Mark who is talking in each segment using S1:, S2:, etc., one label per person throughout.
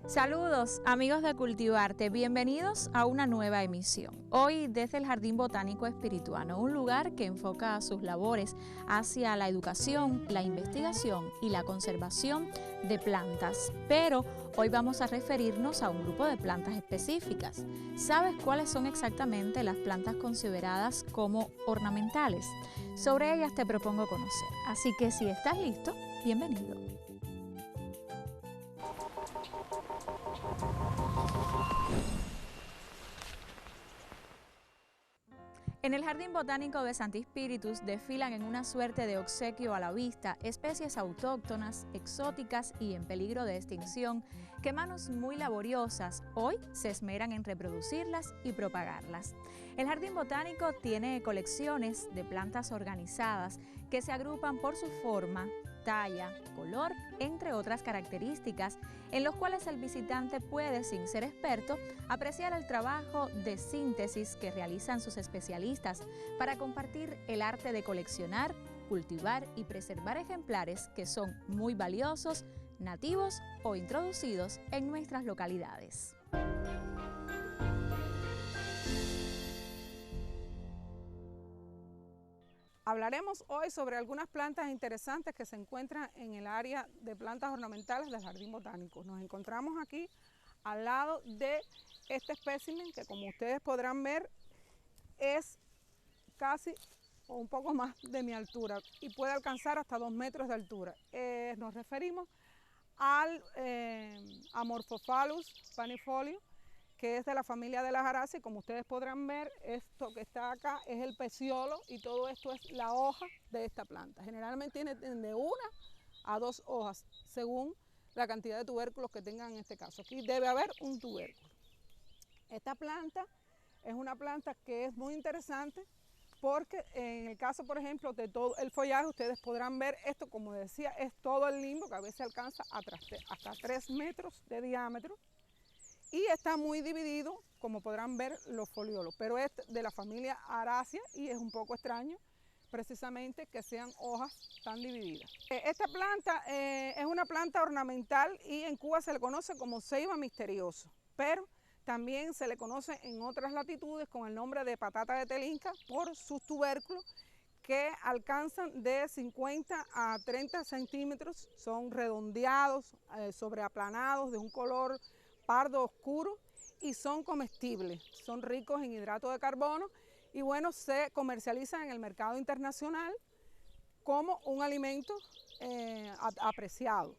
S1: Saludos amigos de Cultivarte, bienvenidos a una nueva emisión. Hoy desde el Jardín Botánico Espirituano, un lugar que enfoca sus labores hacia la educación, la investigación y la conservación de plantas. Pero hoy vamos a referirnos a un grupo de plantas específicas. ¿Sabes cuáles son exactamente las plantas consideradas como ornamentales? Sobre ellas te propongo conocer, así que si estás listo, bienvenido. En el Jardín Botánico de Santi Spíritus desfilan en una suerte de obsequio a la vista especies autóctonas, exóticas y en peligro de extinción que manos muy laboriosas hoy se esmeran en reproducirlas y propagarlas. El Jardín Botánico tiene colecciones de plantas organizadas que se agrupan por su forma, talla, color, entre otras características, en los cuales el visitante puede, sin ser experto, apreciar el trabajo de síntesis que realizan sus especialistas para compartir el arte de coleccionar, cultivar y preservar ejemplares que son muy valiosos, nativos o introducidos en nuestras localidades.
S2: Hablaremos hoy sobre algunas plantas interesantes que se encuentran en el área de plantas ornamentales del Jardín Botánico. Nos encontramos aquí al lado de este espécimen que, como ustedes podrán ver, es casi o un poco más de mi altura y puede alcanzar hasta 2 metros de altura. Nos referimos al Amorphophallus panifolio, que es de la familia de las aráceas, y como ustedes podrán ver, esto que está acá es el peciolo y todo esto es la hoja de esta planta. Generalmente tiene de 1 a 2 hojas, según la cantidad de tubérculos que tengan en este caso. Aquí debe haber un tubérculo. Esta planta es una planta que es muy interesante porque en el caso, por ejemplo, de todo el follaje, ustedes podrán ver esto, como decía, es todo el limbo, que a veces alcanza hasta 3 metros de diámetro. Y está muy dividido, como podrán ver, los foliolos, pero es de la familia Arácea y es un poco extraño precisamente que sean hojas tan divididas. Esta planta es una planta ornamental y en Cuba se le conoce como ceiba misterioso, pero también se le conoce en otras latitudes con el nombre de patata de telinca por sus tubérculos que alcanzan de 50 a 30 centímetros, son redondeados, sobreaplanados, de un color pardo oscuro y son comestibles, son ricos en hidrato de carbono y bueno, se comercializan en el mercado internacional como un alimento apreciado.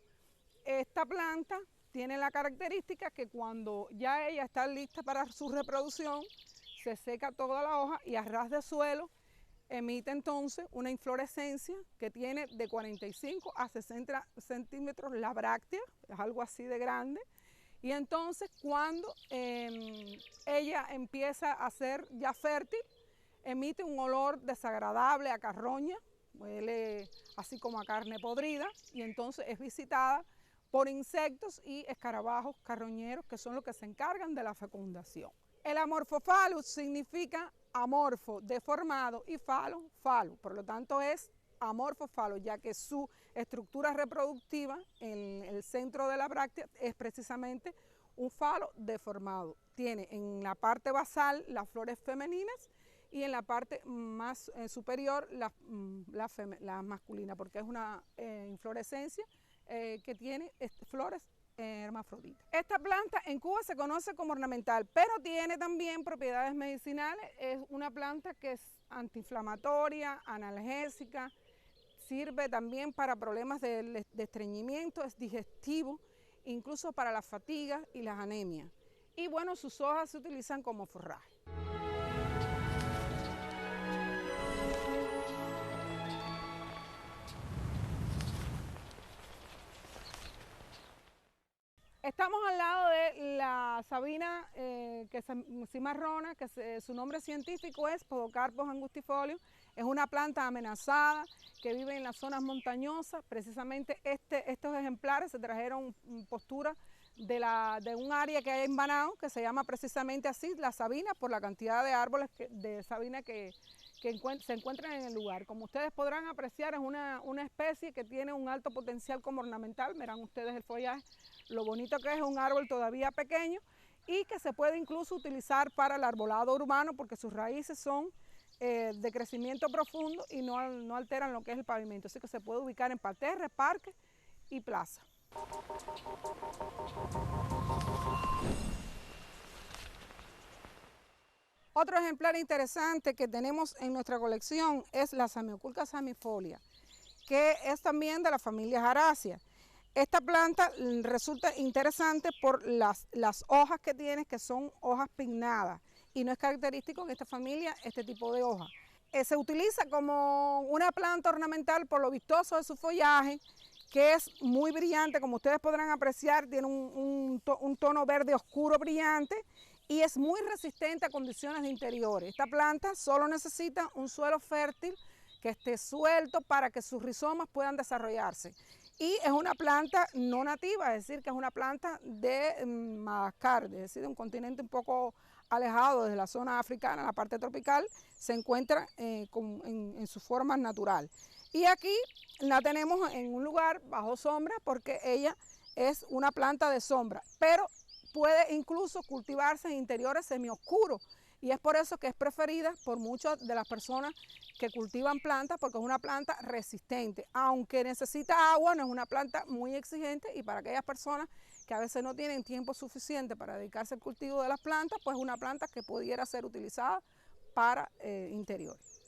S2: Esta planta tiene la característica que cuando ya ella está lista para su reproducción, se seca toda la hoja y a ras de suelo emite entonces una inflorescencia que tiene de 45 a 60 centímetros la bráctea, es algo así de grande. Y entonces cuando ella empieza a ser ya fértil, emite un olor desagradable a carroña, huele así como a carne podrida, y entonces es visitada por insectos y escarabajos carroñeros que son los que se encargan de la fecundación. El Amorphophallus significa amorfo, deformado, y phalo, falo, por lo tanto es Amorphophallus, ya que su estructura reproductiva en el centro de la bráctea es precisamente un falo deformado. Tiene en la parte basal las flores femeninas y en la parte más superior las masculinas, porque es una inflorescencia que tiene flores hermafroditas. Esta planta en Cuba se conoce como ornamental, pero tiene también propiedades medicinales. Es una planta que es antiinflamatoria, analgésica, sirve también para problemas de estreñimiento, es digestivo, incluso para la fatiga y las anemias. Y bueno, sus hojas se utilizan como forraje. Estamos al lado de la sabina cimarrona, que su nombre científico es Podocarpus angustifolia. Es una planta amenazada que vive en las zonas montañosas. Precisamente estos ejemplares se trajeron postura de un área que hay en Banao, que se llama precisamente así, la sabina, por la cantidad de árboles de sabina que que se encuentran en el lugar. Como ustedes podrán apreciar, es una especie que tiene un alto potencial como ornamental. Verán ustedes el follaje, lo bonito que es un árbol todavía pequeño y que se puede incluso utilizar para el arbolado urbano porque sus raíces son de crecimiento profundo y no alteran lo que es el pavimento. Así que se puede ubicar en parterres, parques y plaza. Otro ejemplar interesante que tenemos en nuestra colección es la Samioculca samifolia, que es también de la familia Jaracia. Esta planta resulta interesante por las hojas que tiene, que son hojas pinnadas, y no es característico en esta familia este tipo de hoja. Se utiliza como una planta ornamental por lo vistoso de su follaje, que es muy brillante, como ustedes podrán apreciar, tiene un tono verde oscuro brillante, y es muy resistente a condiciones de interiores. Esta planta solo necesita un suelo fértil que esté suelto para que sus rizomas puedan desarrollarse. Y es una planta no nativa, es decir, que es una planta de Madagascar, es decir, de un continente un poco alejado de la zona africana, en la parte tropical, se encuentra en su forma natural. Y aquí la tenemos en un lugar bajo sombra porque ella es una planta de sombra, pero puede incluso cultivarse en interiores semioscuros y es por eso que es preferida por muchas de las personas que cultivan plantas porque es una planta resistente, aunque necesita agua, no es una planta muy exigente y para aquellas personas que a veces no tienen tiempo suficiente para dedicarse al cultivo de las plantas, pues es una planta que pudiera ser utilizada para interiores.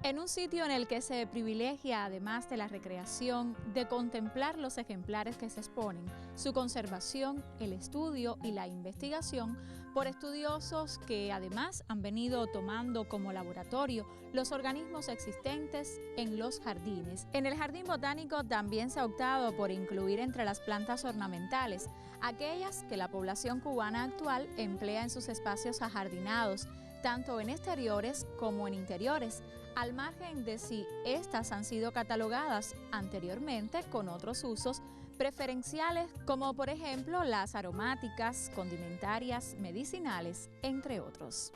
S1: En un sitio en el que se privilegia, además de la recreación, de contemplar los ejemplares que se exponen, su conservación, el estudio y la investigación por estudiosos que además han venido tomando como laboratorio los organismos existentes en los jardines. En el Jardín Botánico también se ha optado por incluir entre las plantas ornamentales aquellas que la población cubana actual emplea en sus espacios ajardinados, tanto en exteriores como en interiores, al margen de si estas han sido catalogadas anteriormente con otros usos preferenciales, como por ejemplo las aromáticas, condimentarias, medicinales, entre otros.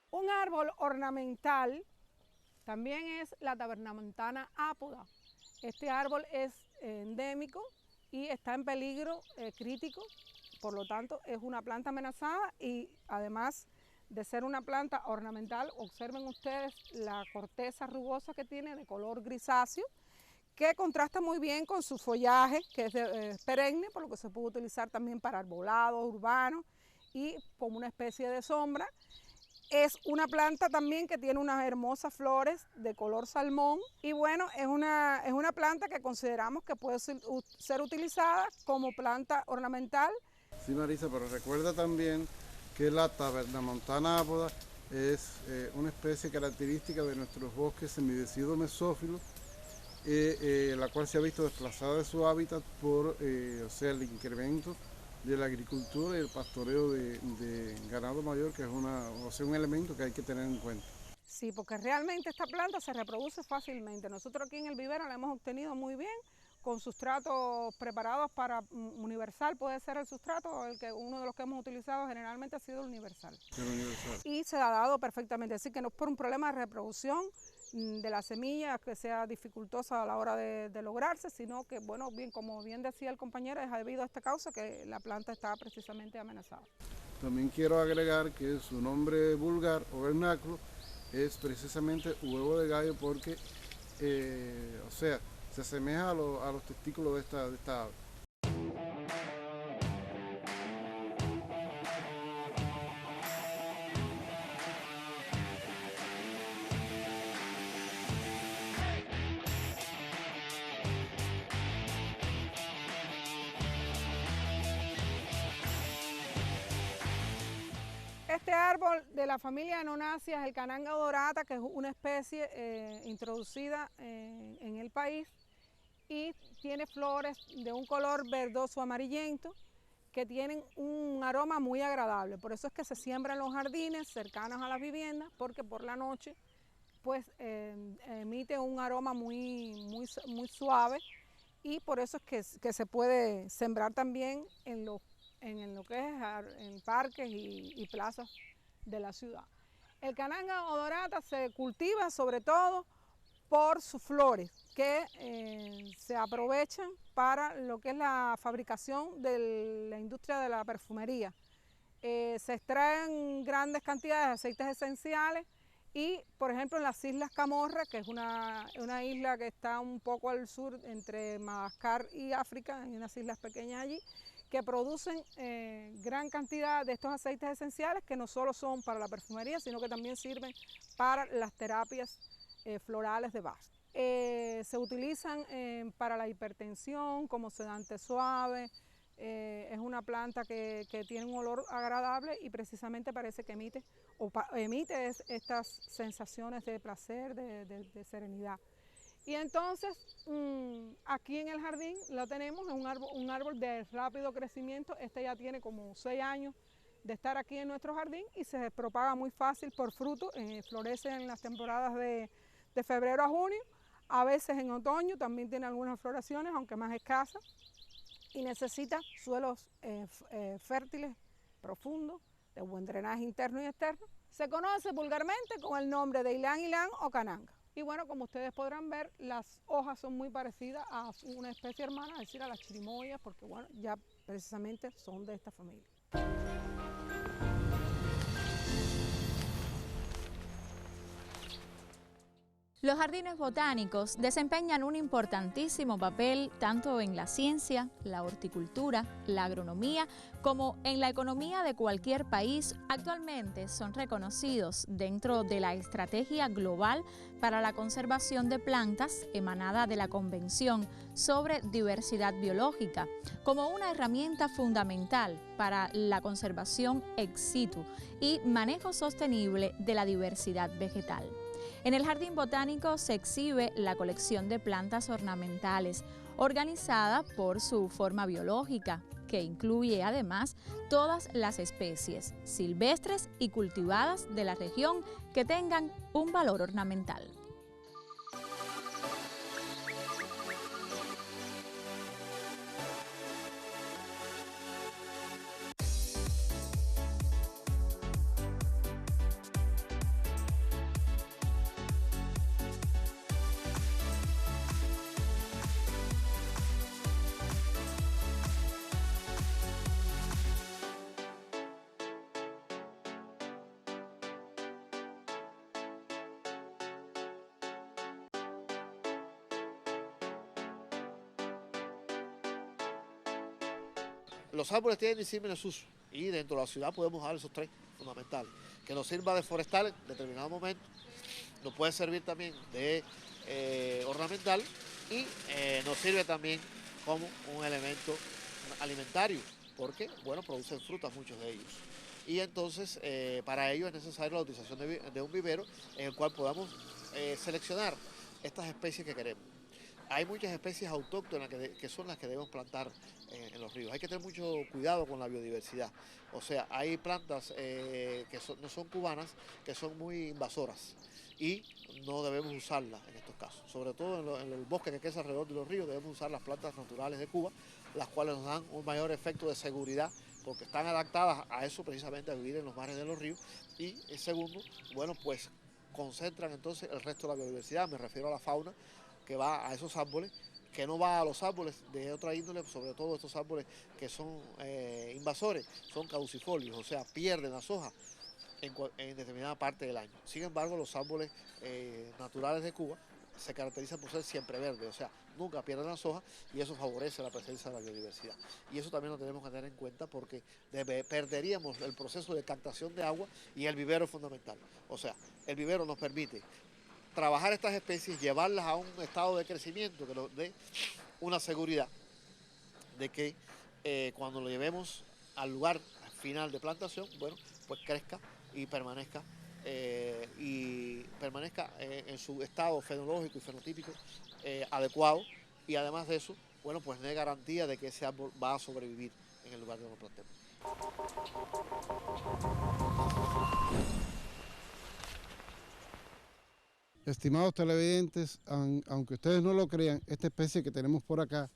S2: Un árbol ornamental también es la tabernamontana ápoda. Este árbol es endémico y está en peligro crítico. Por lo tanto, es una planta amenazada y además de ser una planta ornamental, observen ustedes la corteza rugosa que tiene de color grisáceo, que contrasta muy bien con su follaje, que es perenne, por lo que se puede utilizar también para arbolado urbano y como una especie de sombra. Es una planta también que tiene unas hermosas flores de color salmón y bueno, es una planta que consideramos que puede ser utilizada como planta ornamental.
S3: Sí, Marisa, pero recuerda también que la tabernamontana ápoda es una especie característica de nuestros bosques semideciduos mesófilos, la cual se ha visto desplazada de su hábitat por el incremento de la agricultura y el pastoreo de ganado mayor, que es un elemento que hay que tener en cuenta.
S2: Sí, porque realmente esta planta se reproduce fácilmente. Nosotros aquí en el vivero la hemos obtenido muy bien, con sustratos preparados para universal, puede ser el sustrato, uno de los que hemos utilizado generalmente ha sido el universal. Y se ha dado perfectamente, así que no es por un problema de reproducción de la semilla que sea dificultosa a la hora de lograrse, sino que, bueno, como bien decía el compañero, es debido a esta causa que la planta está precisamente amenazada.
S3: También quiero agregar que su nombre vulgar o vernáculo es precisamente huevo de gallo porque, se asemeja a los testículos de esta ave.
S2: Este árbol de la familia Anonaceae es el Cananga dorata, que es una especie introducida en el país y tiene flores de un color verdoso amarillento que tienen un aroma muy agradable. Por eso es que se siembra en los jardines cercanos a las viviendas, porque por la noche pues emite un aroma muy suave, y por eso es que se puede sembrar también en lo que es en parques y plazas de la ciudad. El cananga odorata se cultiva sobre todo por sus flores, que se aprovechan para lo que es la fabricación de la industria de la perfumería. Se extraen grandes cantidades de aceites esenciales y, por ejemplo, en las Islas Camorra, que es una isla que está un poco al sur entre Madagascar y África, hay unas islas pequeñas allí, que producen gran cantidad de estos aceites esenciales que no solo son para la perfumería, sino que también sirven para las terapias florales de Bach. Se utilizan para la hipertensión como sedante suave. Es una planta que tiene un olor agradable y precisamente parece que emite estas sensaciones de placer, de serenidad. Y entonces aquí en el jardín lo tenemos, es un árbol de rápido crecimiento. Este ya tiene como 6 años de estar aquí en nuestro jardín y se propaga muy fácil por fruto. Florece en las temporadas de febrero a junio, a veces en otoño también tiene algunas floraciones, aunque más escasas, y necesita suelos fértiles, profundos, de buen drenaje interno y externo. Se conoce vulgarmente con el nombre de ylang ylang o cananga. Y bueno, como ustedes podrán ver, las hojas son muy parecidas a una especie hermana, es decir, a las chirimoyas, porque bueno, ya precisamente son de esta familia.
S1: Los jardines botánicos desempeñan un importantísimo papel tanto en la ciencia, la horticultura, la agronomía, como en la economía de cualquier país. Actualmente son reconocidos dentro de la Estrategia Global para la Conservación de Plantas emanada de la Convención sobre Diversidad Biológica como una herramienta fundamental para la conservación ex situ y manejo sostenible de la diversidad vegetal. En el Jardín Botánico se exhibe la colección de plantas ornamentales, organizada por su forma biológica, que incluye además todas las especies silvestres y cultivadas de la región que tengan un valor ornamental.
S4: Los árboles tienen disímiles usos y dentro de la ciudad podemos dar esos 3 fundamentales. Que nos sirva de forestal en determinado momento, nos puede servir también de ornamental y nos sirve también como un elemento alimentario, porque, bueno, producen frutas muchos de ellos. Y entonces, para ello es necesaria la utilización de un vivero en el cual podamos seleccionar estas especies que queremos. Hay muchas especies autóctonas que son las que debemos plantar en los ríos. Hay que tener mucho cuidado con la biodiversidad. O sea, hay plantas que no son cubanas, que son muy invasoras y no debemos usarlas en estos casos. Sobre todo en el bosque que queda alrededor de los ríos debemos usar las plantas naturales de Cuba, las cuales nos dan un mayor efecto de seguridad porque están adaptadas a eso, precisamente a vivir en los mares de los ríos. Y segundo, bueno, pues concentran entonces el resto de la biodiversidad, me refiero a la fauna, que va a esos árboles, que no va a los árboles de otra índole, sobre todo estos árboles que son invasores, son caducifolios, o sea, pierden las hojas en determinada parte del año. Sin embargo, los árboles naturales de Cuba se caracterizan por ser siempre verdes, o sea, nunca pierden las hojas y eso favorece la presencia de la biodiversidad. Y eso también lo tenemos que tener en cuenta porque perderíamos el proceso de captación de agua y el vivero es fundamental. O sea, el vivero nos permite trabajar estas especies, llevarlas a un estado de crecimiento que nos dé una seguridad de que cuando lo llevemos al lugar final de plantación, bueno, pues crezca y permanezca en su estado fenológico y fenotípico adecuado, y además de eso, bueno, pues no hay garantía de que ese árbol va a sobrevivir en el lugar donde lo plantemos.
S3: Estimados televidentes, aunque ustedes no lo crean, esta especie que tenemos por acá,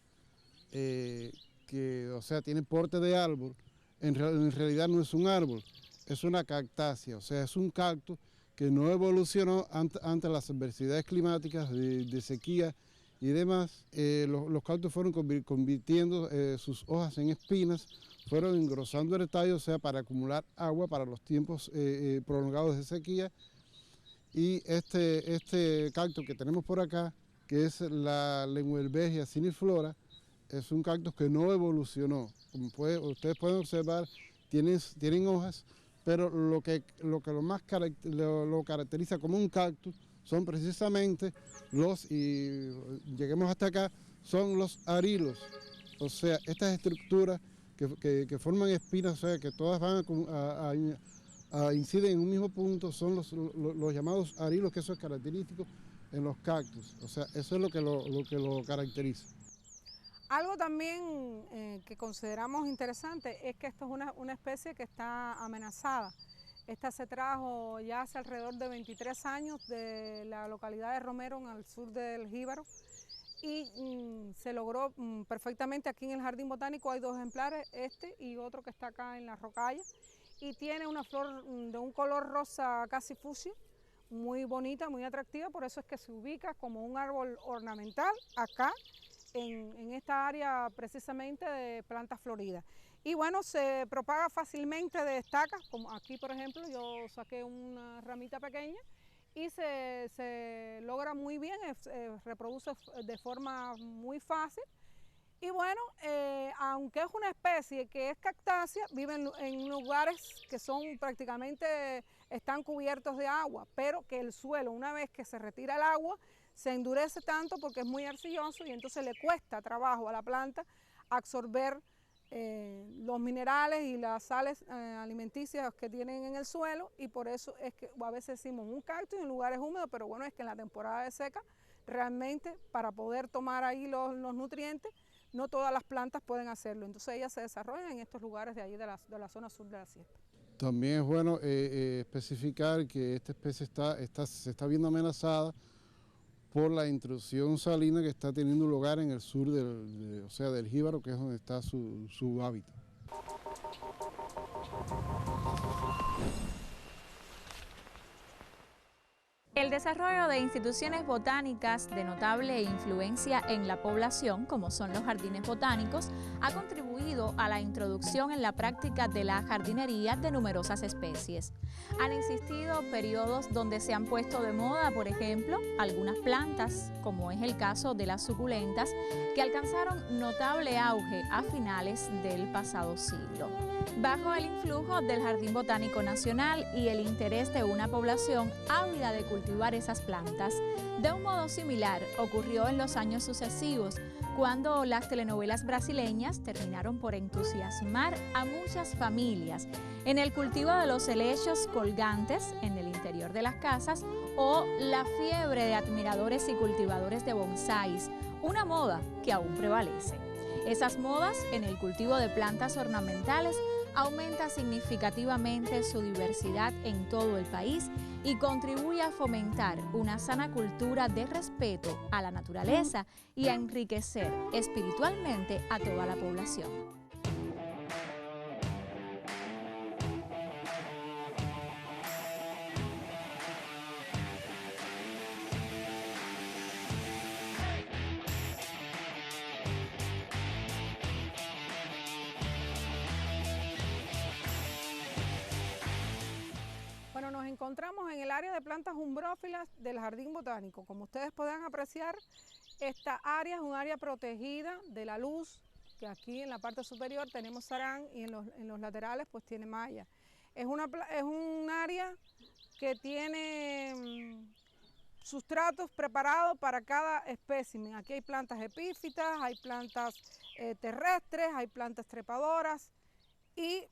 S3: o sea, tiene porte de árbol, en realidad no es un árbol, es una cactácea, o sea, es un cactus que no evolucionó ante las adversidades climáticas de sequía y demás. Los cactus fueron convirtiendo sus hojas en espinas, fueron engrosando el tallo, o sea, para acumular agua para los tiempos prolongados de sequía. Y este cactus que tenemos por acá, que es la Lenguelbergia siniflora, es un cactus que no evolucionó. Como ustedes pueden observar, tienen hojas, pero lo más lo caracteriza como un cactus son precisamente y lleguemos hasta acá, son los arilos. O sea, estas estructuras que forman espinas, o sea, que todas van inciden en un mismo punto, son los llamados arilos, que eso es característico en los cactus. O sea, eso es lo que lo caracteriza.
S2: Algo también que consideramos interesante es que esto es una especie que está amenazada. Esta se trajo ya hace alrededor de 23 años de la localidad de Romero, en el sur del Jíbaro, y se logró perfectamente aquí en el Jardín Botánico. Hay 2 ejemplares, este y otro que está acá en la rocalla, y tiene una flor de un color rosa casi fucsia, muy bonita, muy atractiva, por eso es que se ubica como un árbol ornamental acá en esta área precisamente de plantas floridas. Y bueno, se propaga fácilmente de estacas, como aquí por ejemplo yo saqué una ramita pequeña y se logra muy bien, reproduce de forma muy fácil. Y bueno, aunque es una especie que es cactácea, vive en lugares que son prácticamente, están cubiertos de agua, pero que el suelo, una vez que se retira el agua, se endurece tanto porque es muy arcilloso y entonces le cuesta trabajo a la planta absorber los minerales y las sales alimenticias que tienen en el suelo, y por eso es que a veces decimos un cactus en lugares húmedos, pero bueno, es que en la temporada de seca realmente para poder tomar ahí los nutrientes, no todas las plantas pueden hacerlo, entonces ellas se desarrollan en estos lugares de ahí de la zona sur de la sierra.
S3: También es bueno especificar que esta especie se está viendo amenazada por la intrusión salina que está teniendo lugar en el sur del Jíbaro, que es donde está su hábitat.
S1: El desarrollo de instituciones botánicas de notable influencia en la población, como son los jardines botánicos, ha contribuido a la introducción en la práctica de la jardinería de numerosas especies. Han existido periodos donde se han puesto de moda, por ejemplo, algunas plantas, como es el caso de las suculentas, que alcanzaron notable auge a finales del pasado siglo. Bajo el influjo del Jardín Botánico Nacional y el interés de una población ávida de cultivar esas plantas, de un modo similar ocurrió en los años sucesivos, cuando las telenovelas brasileñas terminaron por entusiasmar a muchas familias en el cultivo de los helechos colgantes en el interior de las casas o la fiebre de admiradores y cultivadores de bonsáis, una moda que aún prevalece. Esas modas en el cultivo de plantas ornamentales aumenta significativamente su diversidad en todo el país y contribuye a fomentar una sana cultura de respeto a la naturaleza y a enriquecer espiritualmente a toda la población.
S2: Bueno, nos encontramos en el área de plantas umbrófilas del Jardín Botánico. Como ustedes podrán apreciar, esta área es un área protegida de la luz, que aquí en la parte superior tenemos sarán y en los laterales pues tiene malla. Es un área que tiene sustratos preparados para cada espécimen. Aquí hay plantas epífitas, hay plantas terrestres, hay plantas trepadoras y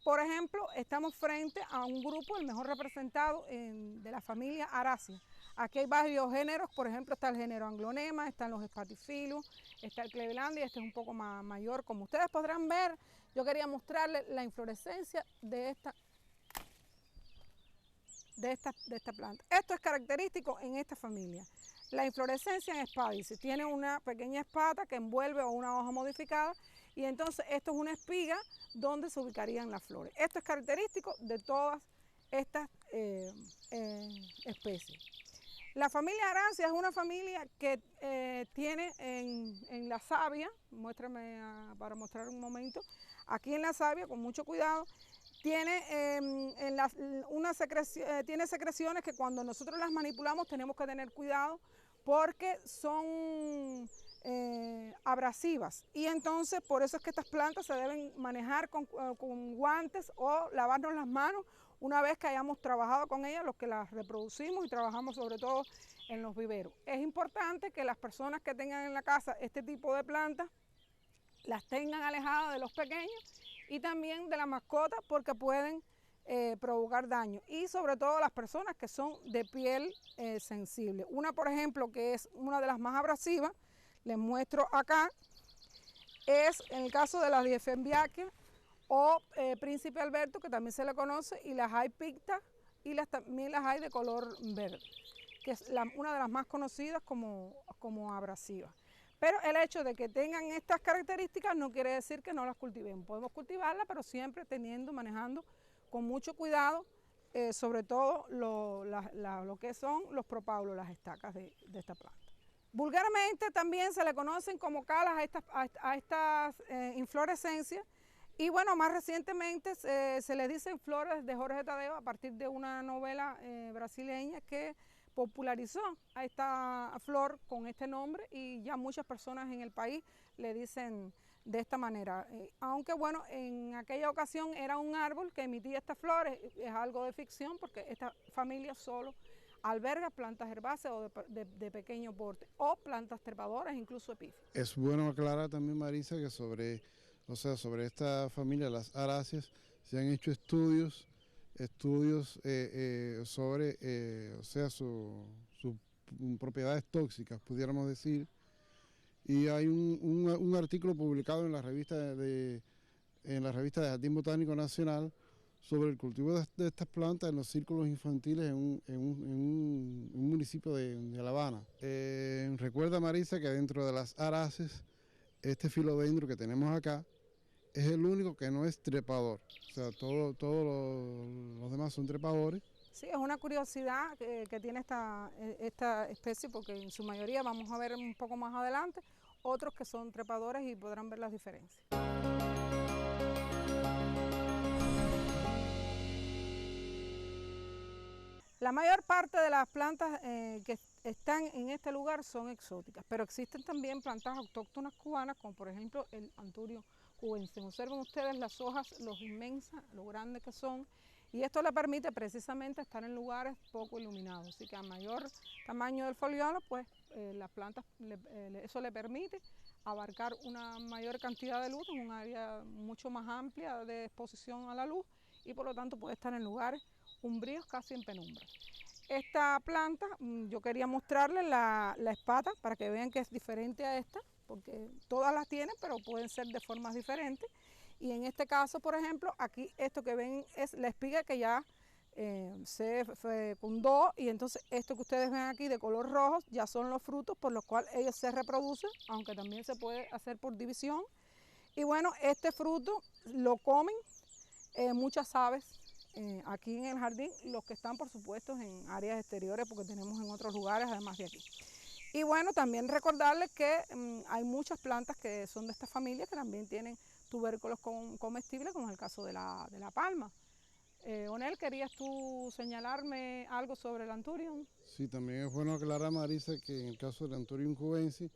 S2: por ejemplo, estamos frente a un grupo, el mejor representado de la familia Arácea. Aquí hay varios géneros, por ejemplo, está el género Anglonema, están los Spathiphyllus, está el Clevelandia, este es un poco más mayor. Como ustedes podrán ver, yo quería mostrarles la inflorescencia de esta de esta planta. Esto es característico en esta familia. La inflorescencia en espádice tiene una pequeña espata que envuelve o una hoja modificada y entonces esto es una espiga donde se ubicarían las flores. Esto es característico de todas estas especies. La familia Arancia es una familia que tiene en la savia, muéstrame para mostrar un momento, aquí en la savia con mucho cuidado, tiene, tiene secreciones que cuando nosotros las manipulamos tenemos que tener cuidado porque son abrasivas y entonces por eso es que estas plantas se deben manejar con guantes o lavarnos las manos una vez que hayamos trabajado con ellas, los que las reproducimos y trabajamos sobre todo en los viveros. Es importante que las personas que tengan en la casa este tipo de plantas las tengan alejadas de los pequeños y también de la mascota porque pueden provocar daño y sobre todo las personas que son de piel sensible. Una, por ejemplo, que es una de las más abrasivas, les muestro acá, es en el caso de la Diefenbachia o Príncipe Alberto, que también se le conoce, y las hay pictas y también las hay de color verde, que es una de las más conocidas como abrasivas. Pero el hecho de que tengan estas características no quiere decir que no las cultivemos. Podemos cultivarlas, pero siempre manejando con mucho cuidado, sobre todo lo que son los propágulos, las estacas de esta planta. Vulgarmente también se le conocen como calas a estas inflorescencias y bueno, más recientemente se le dicen flores de Jorge Tadeo a partir de una novela brasileña que popularizó a esta flor con este nombre y ya muchas personas en el país le dicen de esta manera. Aunque bueno, en aquella ocasión era un árbol que emitía estas flores, es algo de ficción porque esta familia solo alberga plantas herbáceas o de pequeño porte o plantas trepadoras, incluso epífitas.
S3: Es bueno aclarar también, Marisa, que sobre esta familia, las aráceas, se han hecho estudios sobre sus propiedades tóxicas, pudiéramos decir, y hay un artículo publicado en la revista de Jardín Botánico Nacional sobre el cultivo de estas plantas en los círculos infantiles en un municipio de La Habana. Recuerda, Marisa, que dentro de las aráceas, este filodendro que tenemos acá es el único que no es trepador, o sea, todos los demás son trepadores.
S2: Sí, es una curiosidad que tiene esta especie porque en su mayoría vamos a ver un poco más adelante otros que son trepadores y podrán ver las diferencias. La mayor parte de las plantas que están en este lugar son exóticas, pero existen también plantas autóctonas cubanas, como por ejemplo el Anturio cubensis. Observen ustedes las hojas, lo inmensas, lo grandes que son, y esto le permite precisamente estar en lugares poco iluminados. Así que a mayor tamaño del foliolo, pues las plantas, eso le permite abarcar una mayor cantidad de luz en un área mucho más amplia de exposición a la luz y por lo tanto puede estar en lugares umbríos casi en penumbra. Esta planta, yo quería mostrarles la espata para que vean que es diferente a esta, porque todas las tienen, pero pueden ser de formas diferentes. Y en este caso, por ejemplo, aquí esto que ven es la espiga que ya se fecundó y entonces esto que ustedes ven aquí de color rojo ya son los frutos por los cuales ellos se reproducen, aunque también se puede hacer por división. Y bueno, este fruto lo comen muchas aves aquí en el jardín, los que están por supuesto en áreas exteriores porque tenemos en otros lugares además de aquí. Y bueno, también recordarles que hay muchas plantas que son de esta familia que también tienen tubérculos comestibles, como es el caso de la palma. Onel, ¿querías tú señalarme algo sobre el Anthurium?
S3: Sí, también es bueno aclarar, Marisa, que en el caso del Anthurium cubensis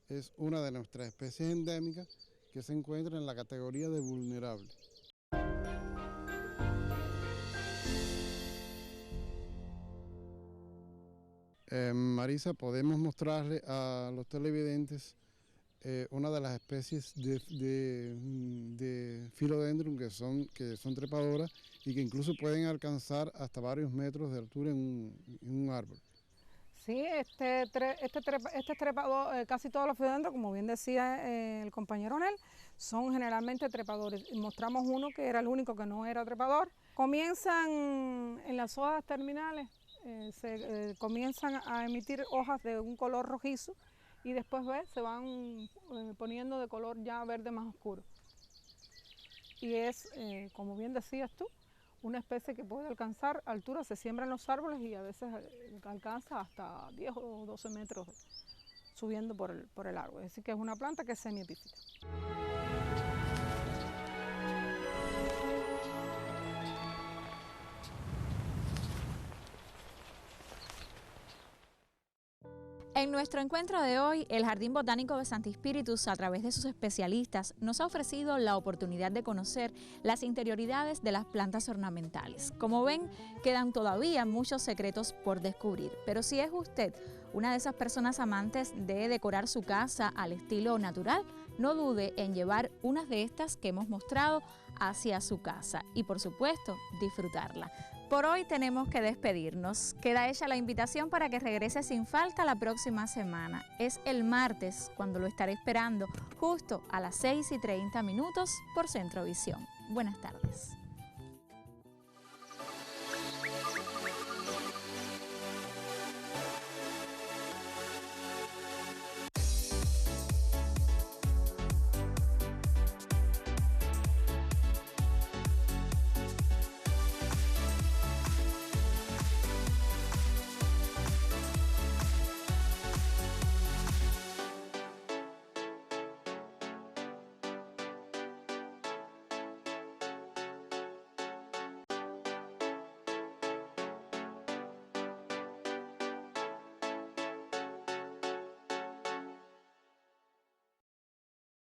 S3: es una de nuestras especies endémicas que se encuentra en la categoría de vulnerable. Marisa, podemos mostrarle a los televidentes una de las especies de Philodendron que son trepadoras y que incluso pueden alcanzar hasta varios metros de altura en un árbol.
S2: Sí, este trepador, casi todos los filodendros, como bien decía el compañero Nel, son generalmente trepadores. Mostramos uno que era el único que no era trepador. Comienzan en las hojas terminales, comienzan a emitir hojas de un color rojizo y después se van poniendo de color ya verde más oscuro. Y es, como bien decías tú, una especie que puede alcanzar altura, se siembra en los árboles y a veces alcanza hasta 10 o 12 metros subiendo por el árbol. Es decir, que es una planta que es semiepífita.
S1: En nuestro encuentro de hoy, el Jardín Botánico de Santi Spíritus, a través de sus especialistas, nos ha ofrecido la oportunidad de conocer las interioridades de las plantas ornamentales. Como ven, quedan todavía muchos secretos por descubrir, pero si es usted una de esas personas amantes de decorar su casa al estilo natural, no dude en llevar unas de estas que hemos mostrado hacia su casa y, por supuesto, disfrutarla. Por hoy tenemos que despedirnos. Queda hecha la invitación para que regrese sin falta la próxima semana. Es el martes cuando lo estaré esperando, justo a las 6:30 por Centrovisión. Buenas tardes.